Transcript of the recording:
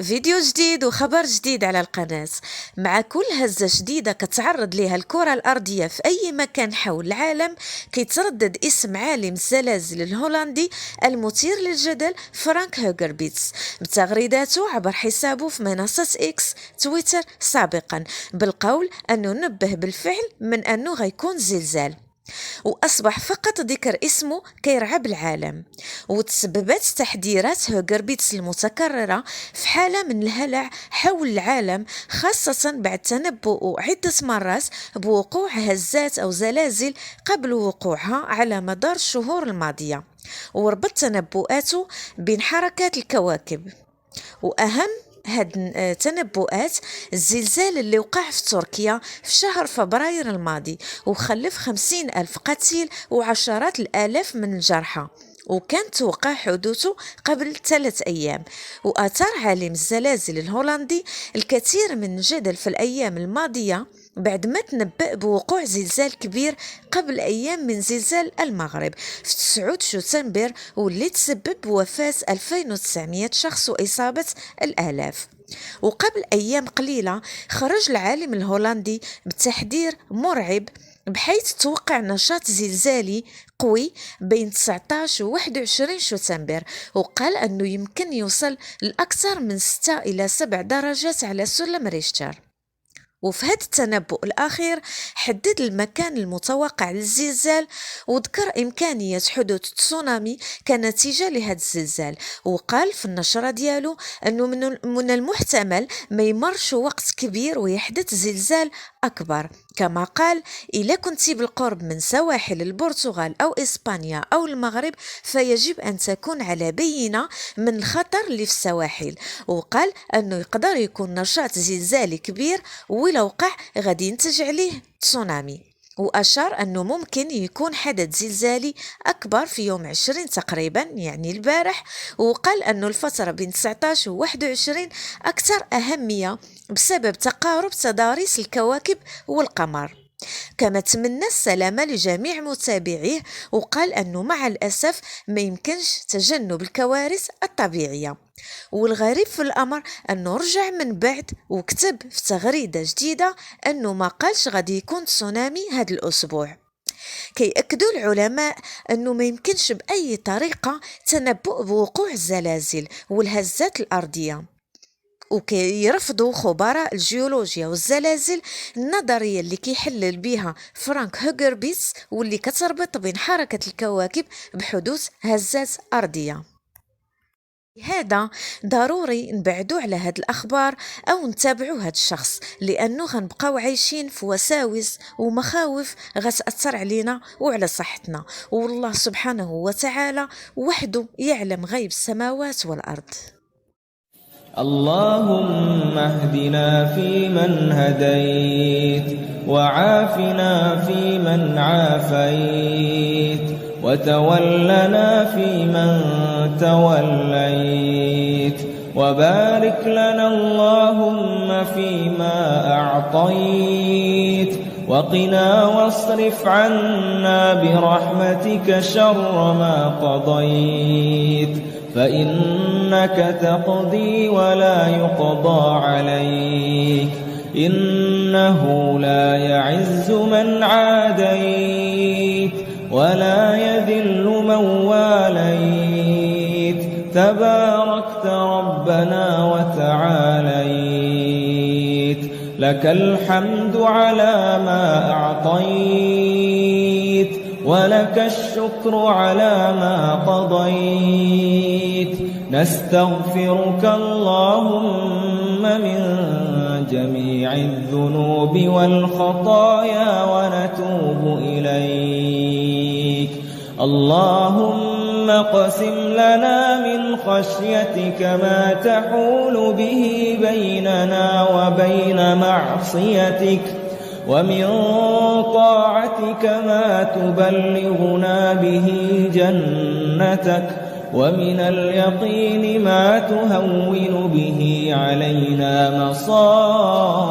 فيديو جديد وخبر جديد على القناة. مع كل هزة جديدة كتعرض ليها الكرة الأرضية في أي مكان حول العالم، كيتردد اسم عالم الزلازل الهولندي المثير للجدل فرانك هوغربيتس بتغريداته عبر حسابه في منصة إكس تويتر سابقا، بالقول أنه نبه بالفعل من أنه غيكون زلزال، وأصبح فقط ذكر اسمه كيرعب العالم. وتسببت تحذيرات هوغربيتس المتكررة في حالة من الهلع حول العالم، خاصة بعد تنبؤه عدة مرات بوقوع هزات أو زلازل قبل وقوعها على مدار الشهور الماضية، وربط تنبؤاته بين حركات الكواكب. وأهم هاد تنبؤات الزلزال اللي وقع في تركيا في شهر فبراير الماضي وخلف 50,000 قتيل وعشرات الآلاف من الجرحى، وكان توقع حدوثه قبل 3 أيام. وأثار عالم الزلازل الهولندي الكثير من الجدل في الأيام الماضية بعد ما تنبأ بوقوع زلزال كبير قبل أيام من زلزال المغرب في 9 شتنبر، واللي تسبب بوفاة 2900 شخص وإصابة الآلاف. وقبل أيام قليلة خرج العالم الهولندي بتحذير مرعب، بحيث توقع نشاط زلزالي قوي بين 19 و 21 شتنبر، وقال أنه يمكن يوصل لأكثر من 6 إلى 7 درجات على سلم ريشتر. وفي هذا التنبؤ الأخير حدد المكان المتوقع للزلزال، وذكر إمكانية حدوث تسونامي كنتيجة لهذا الزلزال، وقال في النشرة ديالو أنه من المحتمل ما يمرش وقت كبير ويحدث زلزال أكبر. كما قال إذا كنت بالقرب من سواحل البرتغال أو إسبانيا أو المغرب فيجب أن تكون على بينة من الخطر اللي في السواحل، وقال أنه يقدر يكون نشاط زلزالي كبير ولو وقع غادي ينتج عليه تسونامي. وأشار أنه ممكن يكون حدث زلزالي أكبر في يوم 20 تقريبا، يعني البارح، وقال أنه الفترة بين 19 و 21 أكثر أهمية بسبب تقارب تضاريس الكواكب والقمر. كما تمنى السلامة لجميع متابعيه، وقال أنه مع الأسف ما يمكنش تجنب الكوارث الطبيعية. والغريب في الأمر أنه رجع من بعد وكتب في تغريدة جديدة أنه ما قالش غادي يكون تسونامي هذا الأسبوع. كيأكدوا العلماء أنه ما يمكنش بأي طريقة تنبؤ بوقوع الزلازل والهزات الأرضية، وكيرفضوا خبراء الجيولوجيا والزلازل النظرية اللي كيحلل بها فرانك هوغربيتس واللي كتربط بين حركة الكواكب بحدوث هزات أرضية. هذا ضروري نبعدوا على هاد الأخبار أو نتابعوا هاد الشخص، لأنه غنبقاو عايشين في وساوس ومخاوف غتأثر علينا وعلى صحتنا، والله سبحانه وتعالى وحده يعلم غيب السماوات والأرض. اللهم اهدنا فيمن هديت، وعافنا فيمن عافيت، وتولنا فيمن توليت، وبارك لنا اللهم فيما أعطيت، وقنا واصرف عنا برحمتك شر ما قضيت، فإنك تقضي ولا يقضى عليك، إنه لا يعز من عاديت ولا يذل من واليت، تباركت ربنا وتعاليت، لك الحمد على ما أعطيت، ولك الشكر على ما قضيت، نستغفرك اللهم من جميع الذنوب والخطايا ونتوب إليك. اللهم اقسم لنا من خشيتك ما تحول به بيننا وبين معصيتك، ومن طاعتك ما تبلغنا به جنتك، ومن اليقين ما تهون به علينا مصائب